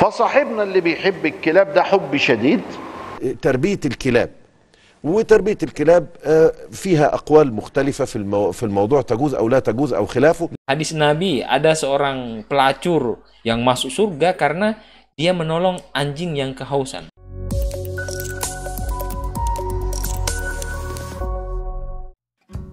فصاحبنا اللي بيحب الكلاب ده حب شديد. تربية الكلاب، وتربية الكلاب فيها أقوال مختلفة في الموضوع، تجوز أو لا تجوز أو خلافه. Hadis Nabi, ada seorang pelacur yang masuk surga karena dia menolong anjing yang kehausan.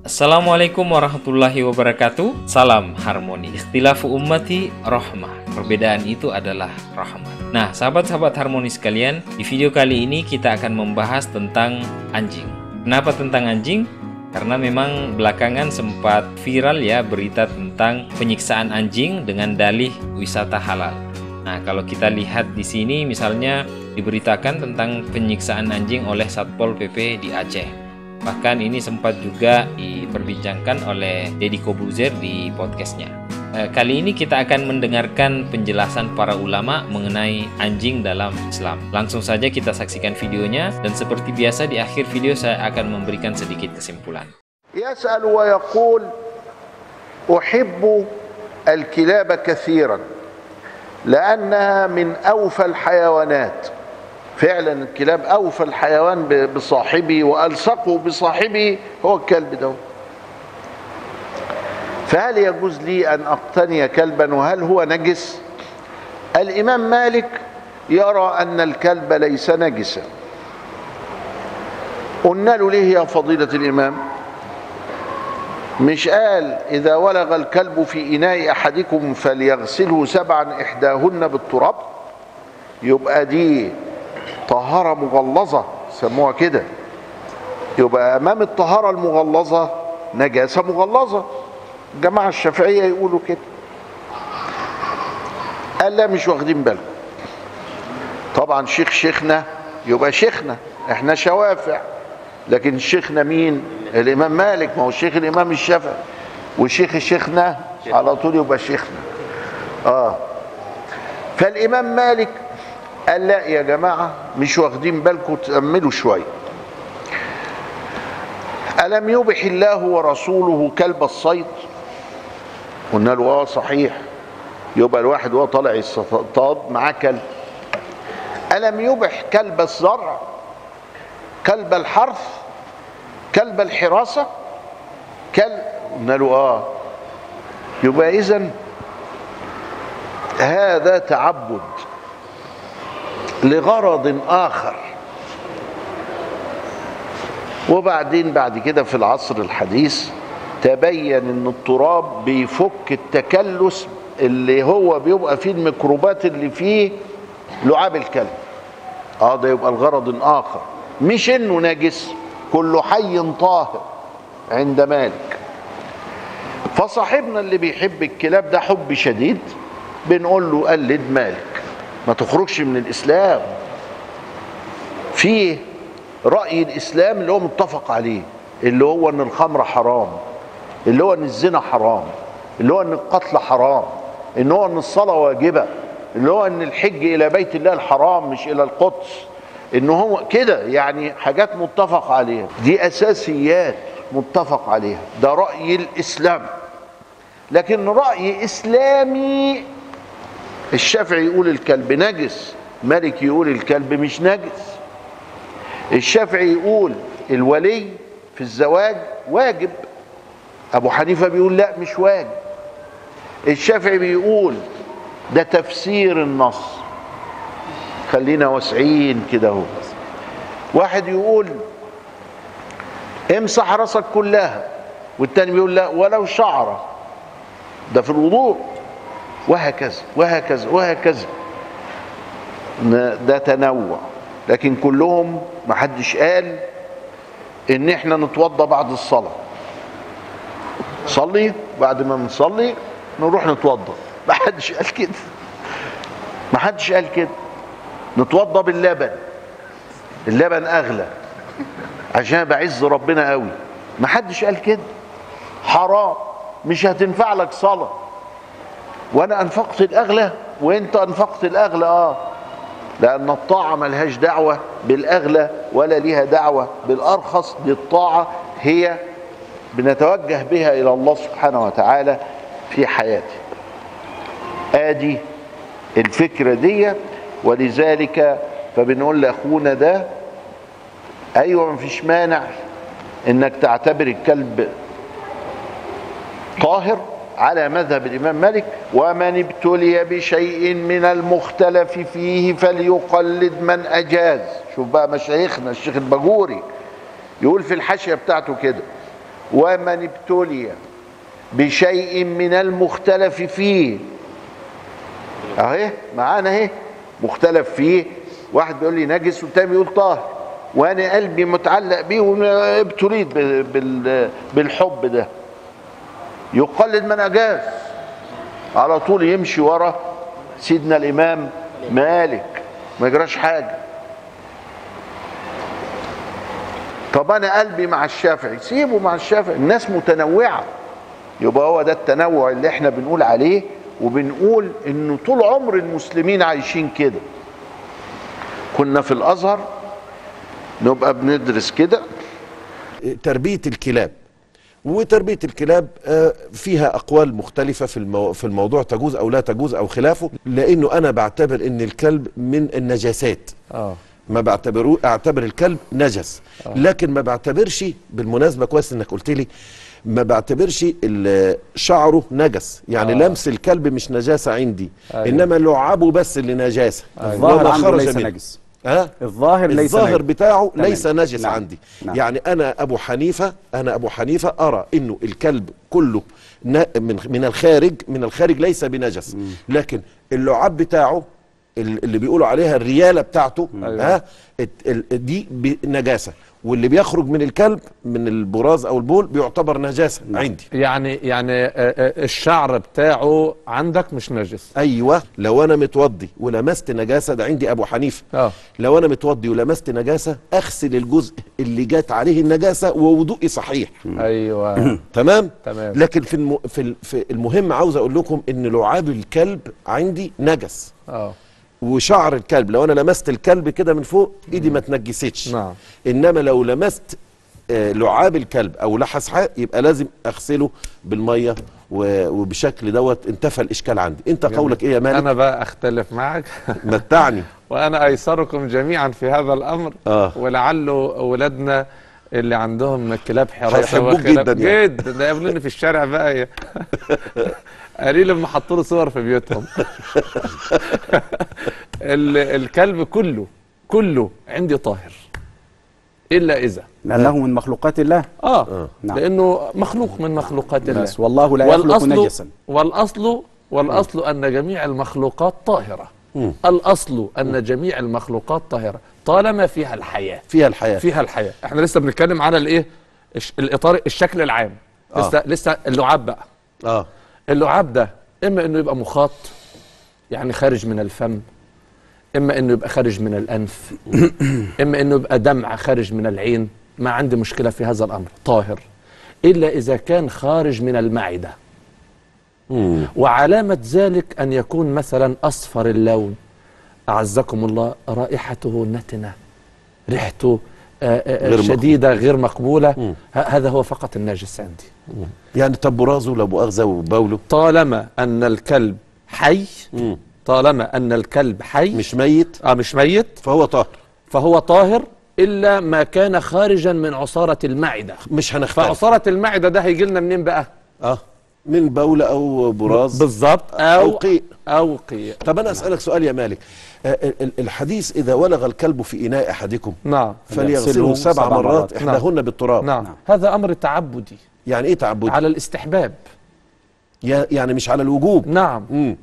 Assalamualaikum warahmatullahi wabarakatuh. Salam harmoni. Ikhtilafu ummati rahmah. Perbedaan itu adalah rahmat. Nah, sahabat-sahabat harmoni sekalian, di video kali ini kita akan membahas tentang anjing. Kenapa tentang anjing? Karena memang belakangan sempat viral ya berita tentang penyiksaan anjing dengan dalih wisata halal. Nah, kalau kita lihat di sini misalnya diberitakan tentang penyiksaan anjing oleh Satpol PP di Aceh. Bahkan ini sempat juga diperbincangkan oleh Deddy Kobuzer di podcastnya. Kali ini kita akan mendengarkan penjelasan para ulama mengenai anjing dalam Islam. Langsung saja kita saksikan videonya, dan seperti biasa di akhir video saya akan memberikan sedikit kesimpulan. يسأل ويقول أحب الكلاب كثيرا لأنها من أوفى الحيوانات. فعلا الكلاب أوفى الحيوان بصاحبه وألصقه بصاحبه هو الكلب ده. فهل يجوز لي أن أقتني كلبا وهل هو نجس؟ الإمام مالك يرى أن الكلب ليس نجسا. قلنا له ليه يا فضيلة الإمام؟ مش قال إذا ولغ الكلب في إناء أحدكم فليغسله 7 إحداهن بالتراب؟ يبقى دي طهارة مغلظة سموها كده، يبقى أمام الطهارة المغلظة نجاسة مغلظة. الجماعة الشافعية يقولوا كده. قال لا مش واخدين بالكم. طبعا شيخنا يبقى شيخنا، احنا شوافع، لكن شيخنا مين؟ الإمام مالك، ما هو الشيخ الإمام الشافعي، والشيخ شيخنا على طول يبقى شيخنا. فالإمام مالك قال لا يا جماعة مش واخدين بالكم، تأملوا شوية. ألم يبح الله ورسوله كلب الصيد؟ قلنا له صحيح، يبقى الواحد وهو طالع يصطاد معاه كلب. ألم يبح كلب الزرع، كلب الحرث، كلب الحراسة، كلب؟ قلنا له يبقى إذن هذا تعبد لغرض آخر. وبعدين بعد كده في العصر الحديث تبين ان التراب بيفك التكلس اللي هو بيبقى فيه الميكروبات اللي فيه لعاب الكلب. ده يبقى الغرض آخر، مش انه نجس. كل حي طاهر عند مالك. فصاحبنا اللي بيحب الكلاب ده حب شديد بنقول له قلد مالك، ما تخرجش من الإسلام. فيه رأي الإسلام اللي هو متفق عليه، اللي هو أن الخمر حرام، اللي هو أن الزنا حرام، اللي هو أن القتل حرام، اللي هو أن الصلاة واجبة، اللي هو أن الحج إلى بيت الله الحرام مش إلى القدس، إنه هو كده، يعني حاجات متفق عليها، دي أساسيات متفق عليها، ده رأي الإسلام. لكن رأي إسلامي الشافعي يقول الكلب نجس، مالك يقول الكلب مش نجس. الشافعي يقول الولي في الزواج واجب، أبو حنيفة بيقول لا مش واجب. الشافعي بيقول ده تفسير النص، خلينا واسعين كده اهو. واحد يقول امسح راسك كلها، والتاني بيقول لا ولو شعرة، ده في الوضوء، وهكذا وهكذا وهكذا. ده تنوع، لكن كلهم محدش قال ان احنا نتوضى بعد الصلاة، صلي بعد ما نصلي نروح نتوضى، محدش قال كده، محدش قال كده. نتوضى باللبن، اللبن اغلى عشان بعز ربنا قوي، محدش قال كده. حرام، مش هتنفع لك صلاة، وانا انفقت الاغلى وانت انفقت الاغلى. لان الطاعة ملهاش دعوة بالاغلى ولا ليها دعوة بالارخص، دي الطاعة هي بنتوجه بها الى الله سبحانه وتعالى في حياتي. ادي الفكرة دي ولذلك فبنقول لاخونا ده ايوه مفيش مانع انك تعتبر الكلب طاهر على مذهب الامام مالك، ومن ابتلي بشيء من المختلف فيه فليقلد من اجاز. شوف بقى مشايخنا الشيخ الباجوري يقول في الحاشيه بتاعته كده: ومن ابتلي بشيء من المختلف فيه، اهي معانا اهي مختلف فيه، واحد بيقول لي نجس والتاني بيقول طاهر، وانا قلبي متعلق بيه وابتليت بالحب ده، يقلد من اجاز، على طول يمشي ورا سيدنا الامام مالك، ما يجراش حاجه. طب انا قلبي مع الشافعي، سيبه مع الشافعي، الناس متنوعه. يبقى هو ده التنوع اللي احنا بنقول عليه، وبنقول انه طول عمر المسلمين عايشين كده. كنا في الازهر نبقى بندرس كده تربية الكلاب، وتربية الكلاب فيها أقوال مختلفة في الموضوع، تجوز أو لا تجوز أو خلافه، لأنه أنا بعتبر أن الكلب من النجاسات. ما أعتبر الكلب نجس، لكن ما بعتبرش، بالمناسبة كويس أنك قلت لي، ما بعتبرش شعره نجس، يعني لمس الكلب مش نجاسة عندي. إنما لعابه بس اللي نجاسة. الظاهر عنده ليس نجس. الظاهر بتاعه ليس نجس نعم. عندي. نعم. يعني انا ابو حنيفه ارى انه الكلب كله من الخارج ليس بنجس، لكن اللعاب بتاعه اللي بيقولوا عليها الرياله بتاعته دي نجاسه، واللي بيخرج من الكلب من البراز او البول بيعتبر نجاسه عندي. يعني الشعر بتاعه عندك مش نجس. ايوه، لو انا متوضي ولمست نجاسه، ده عندي ابو حنيفه. لو انا متوضي ولمست نجاسه اغسل الجزء اللي جات عليه النجاسه ووضوئي صحيح. ايوه تمام. لكن في المهم عاوز اقول لكم ان لعاب الكلب عندي نجس. وشعر الكلب لو انا لمست الكلب كده من فوق ايدي ما تنجستش. نعم. انما لو لمست لعاب الكلب او لحس حاجه يبقى لازم اغسله بالميه، وبشكل دوت انتفى الاشكال عندي. انت قولك ايه يا مالك؟ انا بقى اختلف معك. متعني. وانا ايسركم جميعا في هذا الامر. ولعله اولادنا اللي عندهم كلاب حراسه هيحبوك جدا جدا، ده يقابلوني في الشارع بقى قالوا لما حطوا له صور في بيوتهم. الكلب كله عندي طاهر الا اذا لانه من مخلوقات الله. نعم. لانه مخلوق من مخلوقات الله. والله لا يخلق نجسا. والاصل ان جميع المخلوقات طاهره. الاصل ان جميع المخلوقات طاهره طالما فيها الحياه. احنا لسه بنتكلم على الايه، الاطار، الشكل العام. لسه اللعاب بقى. اللعاب ده اما انه يبقى مخاط، يعني خارج من الفم، اما انه يبقى خارج من الانف، اما انه يبقى دمع خارج من العين. ما عندي مشكله في هذا الامر، طاهر، الا اذا كان خارج من المعده. وعلامه ذلك ان يكون مثلا اصفر اللون، اعزكم الله، رائحته نتنه، ريحته شديده غير مقبوله. هذا هو فقط الناجس عندي. يعني طب برازه لا مؤاخذه وبوله، طالما ان الكلب حي، مش ميت، مش ميت، فهو طاهر الا ما كان خارجا من عصاره المعده. مش هنختلف. فعصاره المعده ده هيجي لنا منين بقى؟ من بول او براز بالظبط، او قيء. طب انا اسالك سؤال يا مالك، الحديث اذا ولغ الكلب في اناء احدكم فليغسله 7 مرات احداهن بالتراب. نعم. هذا امر تعبدي. يعني ايه تعبدي؟ على الاستحباب، يعني مش على الوجوب. نعم.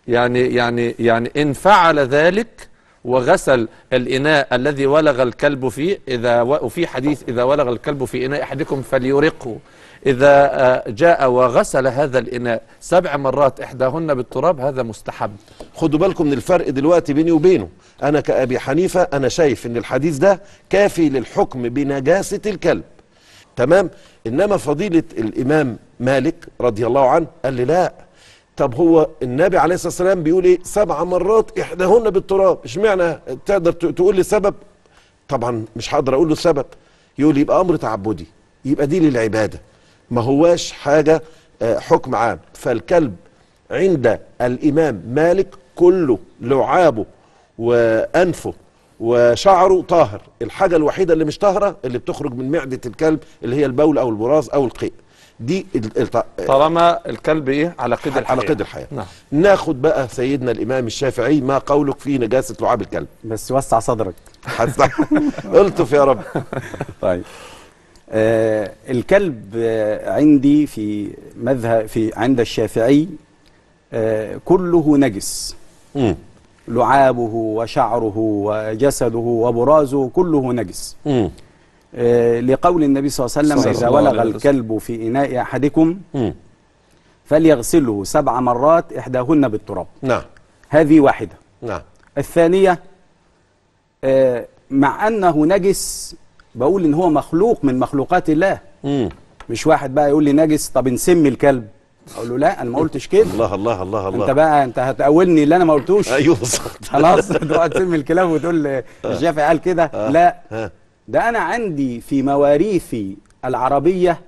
يعني ان فعل ذلك وغسل الاناء الذي ولغ الكلب فيه، وفي حديث اذا ولغ الكلب في اناء احدكم فليرقه، إذا جاء وغسل هذا الإناء 7 مرات إحداهن بالتراب، هذا مستحب. خدوا بالكم من الفرق دلوقتي بيني وبينه. أنا كأبي حنيفة أنا شايف إن الحديث ده كافي للحكم بنجاسة الكلب، تمام. إنما فضيلة الإمام مالك رضي الله عنه قال لي لا، طب هو النبي عليه الصلاة والسلام بيقول إيه 7 مرات إحداهن بالتراب، اشمعنى؟ تقدر تقول لي سبب؟ طبعا مش هقدر أقول له سبب. يقول لي يبقى أمر تعبدي، يبقى دي للعبادة، ما هواش حاجة حكم عام. فالكلب عند الإمام مالك كله لعابه وانفه وشعره طاهر. الحاجه الوحيده اللي مش طاهره اللي بتخرج من معده الكلب اللي هي البول او البراز او القيء. دي طالما الكلب ايه على قيد الحياه. على قيد الحياه. نعم. ناخد بقى سيدنا الامام الشافعي، ما قولك في نجاسه لعاب الكلب؟ بس وسع صدرك. قلت يا رب. طيب الكلب عندي في مذهب عند الشافعي كله نجس. لعابه وشعره وجسده وبرازه كله نجس. لقول النبي صلى الله عليه وسلم: إذا ولغ الكلب في إناء أحدكم فليغسله 7 مرات إحداهن بالتراب. نعم. هذه واحدة. نعم. الثانية مع أنه نجس بقول إن هو مخلوق من مخلوقات الله. مش واحد بقى يقول لي نجس طب نسمي الكلب، اقول له لا انا ما قلتش كده. الله الله الله الله. انت بقى انت هتقولني اللي انا ما قلتوش. ايوه بالظبط. خلاص تقعد تسمي الكلاب وتقول الشافعي قال كده. لا ده انا عندي في مواريثي العربيه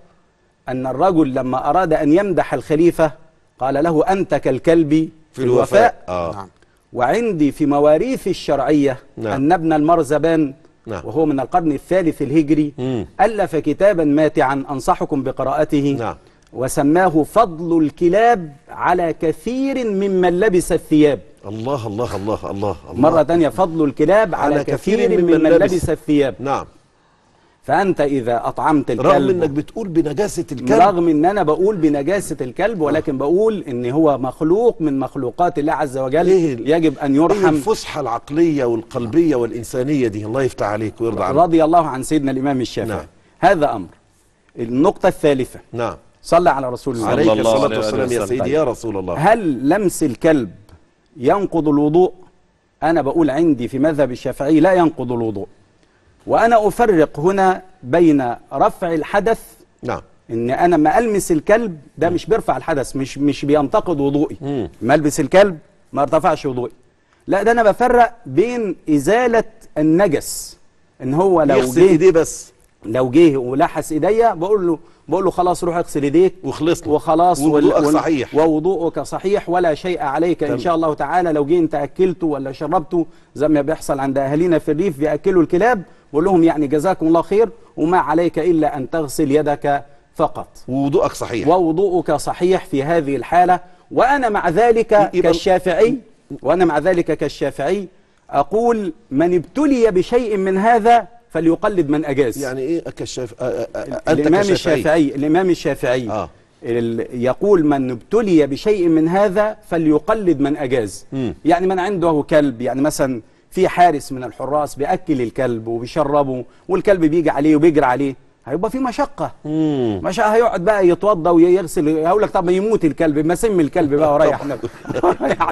ان الرجل لما اراد ان يمدح الخليفه قال له انت كالكلب في الوفاء. نعم. وعندي في مواريث الشرعيه ان ابن المرزبان وهو من القرن الثالث الهجري ألف كتابا ماتعا أنصحكم بقراءته. وسماه فضل الكلاب على كثير ممن لبس الثياب. الله الله الله الله. مرة تانية فضل الكلاب على كثير ممن لبس الثياب. نعم. فأنت إذا أطعمت الكلب، رغم إنك بتقول بنجاسة الكلب، رغم إن أنا بقول بنجاسة الكلب، ولكن بقول إن هو مخلوق من مخلوقات الله عز وجل، يجب أن يرحم. الفصحى العقلية والقلبية والإنسانية دي، الله يفتح عليك ويرضى عنك. رضي الله عن سيدنا الإمام الشافعي. نعم. هذا أمر. النقطة الثالثة. نعم. صلى على رسول الله عليه الصلاة والسلام. يا سيدي يا رسول الله، هل لمس الكلب ينقض الوضوء؟ أنا بقول عندي في مذهب الشافعي لا ينقض الوضوء. وأنا أفرق هنا بين رفع الحدث. نعم. إن أنا ما ألمس الكلب ده مش بيرفع الحدث، مش بينتقد وضوئي. ما ألبس الكلب ما ارتفعش وضوئي. لا ده أنا بفرق بين إزالة النجس. إن هو لو يغسل إيديه بس، لو جه ولحس إيديا بقول له خلاص روح اغسل ايديك وخلصنا وخلاص، ووضوءك صحيح ووضوءك صحيح ولا شيء عليك ان شاء الله تعالى. لو جه انت اكلته ولا شربته زي ما بيحصل عند اهالينا في الريف بياكلوا الكلاب، بقول لهم يعني جزاكم الله خير وما عليك الا ان تغسل يدك فقط، ووضوءك صحيح، ووضوءك صحيح في هذه الحاله. وانا مع ذلك كالشافعي اقول من ابتلي بشيء من هذا فليقلد من أجاز. يعني إيه الإمام الشافعي يقول من ابتلي بشيء من هذا فليقلد من أجاز. يعني من عنده كلب، يعني مثلا في حارس من الحراس بيأكل الكلب وبيشربه والكلب بيجي عليه وبيجري عليه، هيبقى في مشقة. هيقعد بقى يتوضى ويغسل. هقول لك طب ما يموت الكلب، ما سم الكلب بقى وريح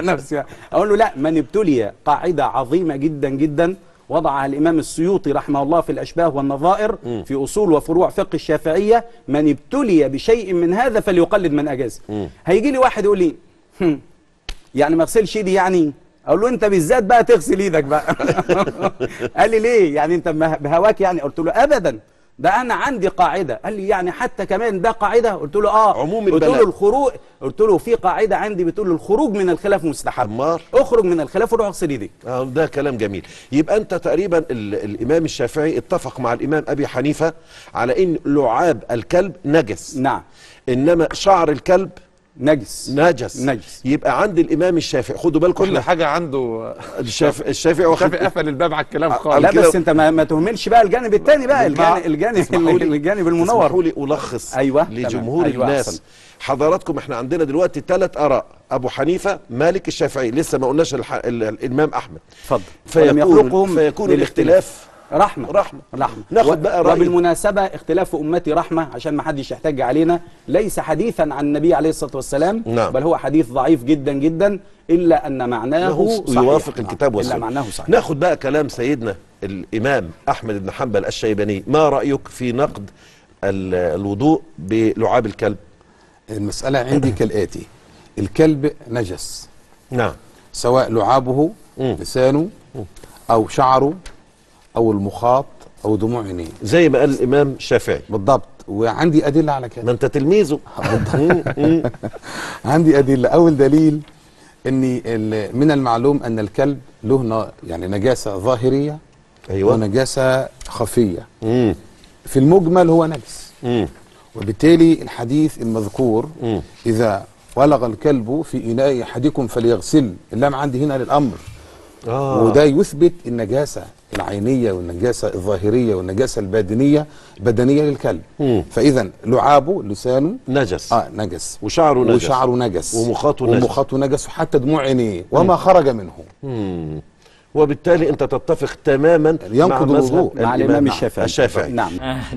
نفسي. أقول له لا، من ابتلي، قاعدة عظيمة جدا جدا وضعها الإمام السيوطي رحمه الله في الأشباه والنظائر في أصول وفروع فقه الشافعية: من ابتلي بشيء من هذا فليقلد من أجاز. هيجي لي واحد يقول لي يعني ما اغسلش ايدي يعني؟ اقول له انت بالذات بقى تغسل ايدك بقى. قال لي ليه؟ يعني انت بهواك يعني؟ قلت له ابدا، ده انا عندي قاعده. قال لي يعني حتى كمان ده قاعده؟ قلت له عموم قلت له الخروج، قلت له في قاعده عندي بتقول الخروج من الخلاف مستحب. اخرج من الخلاف وروح اغسل ايديك. ده كلام جميل. يبقى انت تقريبا الامام الشافعي اتفق مع الامام ابي حنيفه على ان لعاب الكلب نجس. نعم. انما شعر الكلب نجس. يبقى عند الامام الشافعي، خدوا بالكم كل حاجه عنده الشافعي قفل الباب على الكلام خالص. لا بس انت ما تهملش بقى الجانب الثاني بقى، الجانب المنور. اسمحوا لي الخص لجمهور الناس. حضراتكم احنا عندنا دلوقتي 3 آراء: ابو حنيفه، مالك، الشافعي. لسه ما قلناش الامام احمد. اتفضل. فيكون الاختلاف رحمة. ناخد بقى رأي. وبالمناسبة اختلاف أمتي رحمة، عشان ما حدش يحتج علينا، ليس حديثا عن النبي عليه الصلاة والسلام. نعم. بل هو حديث ضعيف جدا جدا، إلا أن معناه صحيح، يوافق الكتاب والسنة. إلا معناه صحيح. ناخد بقى كلام سيدنا الإمام أحمد بن حنبل الشيباني. ما رأيك في نقد الوضوء بلعاب الكلب؟ المسألة عندي كالآتي: الكلب نجس. نعم. سواء لعابه، لسانه، أو شعره، أو المخاط، أو دموع عينيه، زي ما قال الإمام الشافعي بالضبط. وعندي أدلة على كده. ما أنت تلميذه. عندي أدلة. أول دليل: إن من المعلوم أن الكلب له يعني نجاسة ظاهرية أيوة. ونجاسة خفية. في المجمل هو نجس. وبالتالي الحديث المذكور إذا ولغ الكلب في إناء أحدكم فليغسل، اللام عندي هنا للأمر. وده يثبت النجاسة العينية والنجاسة الظاهرية والنجاسة البدنية للكلب. فإذا لعابه لسانه نجس، نجس، وشعره نجس، ومخاطه نجس، وحتى دموع عينيه وما خرج منه. وبالتالي انت تتفق تماما ينقض الوضوء مع الإمام الشافعي.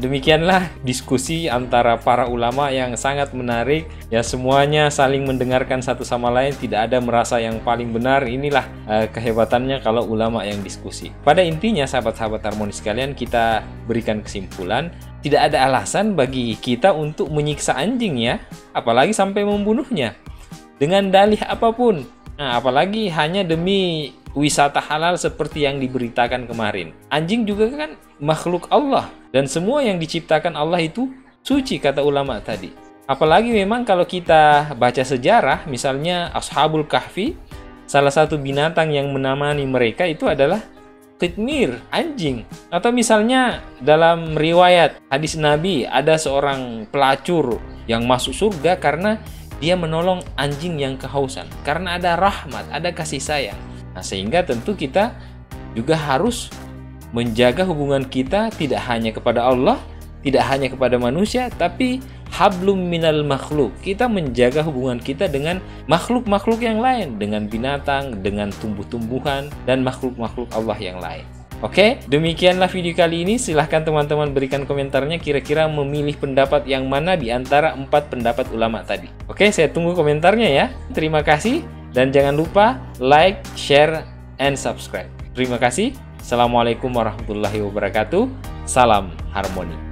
Demikianlah diskusi antara para ulama yang sangat menarik. Ya, semuanya saling mendengarkan satu sama lain, tidak ada merasa yang paling benar. Inilah kehebatannya kalau ulama yang diskusi. Pada intinya, sahabat-sahabat harmonis sekalian, kita berikan kesimpulan, tidak ada alasan bagi kita untuk menyiksa anjing ya, apalagi sampai membunuhnya dengan dalih apapun. Nah, apalagi hanya demi wisata halal seperti yang diberitakan kemarin. Anjing juga kan makhluk Allah, dan semua yang diciptakan Allah itu suci, kata ulama tadi. Apalagi memang kalau kita baca sejarah, misalnya Ashabul Kahfi, salah satu binatang yang menemani mereka itu adalah khitmir, anjing. Atau misalnya dalam riwayat hadis Nabi, ada seorang pelacur yang masuk surga karena dia menolong anjing yang kehausan, karena ada rahmat, ada kasih sayang. Nah, sehingga tentu kita juga harus menjaga hubungan kita tidak hanya kepada Allah, tidak hanya kepada manusia, tapi hablum minal makhluk. Kita menjaga hubungan kita dengan makhluk-makhluk yang lain, dengan binatang, dengan tumbuh-tumbuhan, dan makhluk-makhluk Allah yang lain. Oke, demikianlah video kali ini. Silahkan teman-teman berikan komentarnya, kira-kira memilih pendapat yang mana di antara 4 pendapat ulama tadi. Oke, saya tunggu komentarnya ya. Terima kasih, dan jangan lupa like, share, and subscribe. Terima kasih. Assalamualaikum warahmatullahi wabarakatuh. Salam harmoni.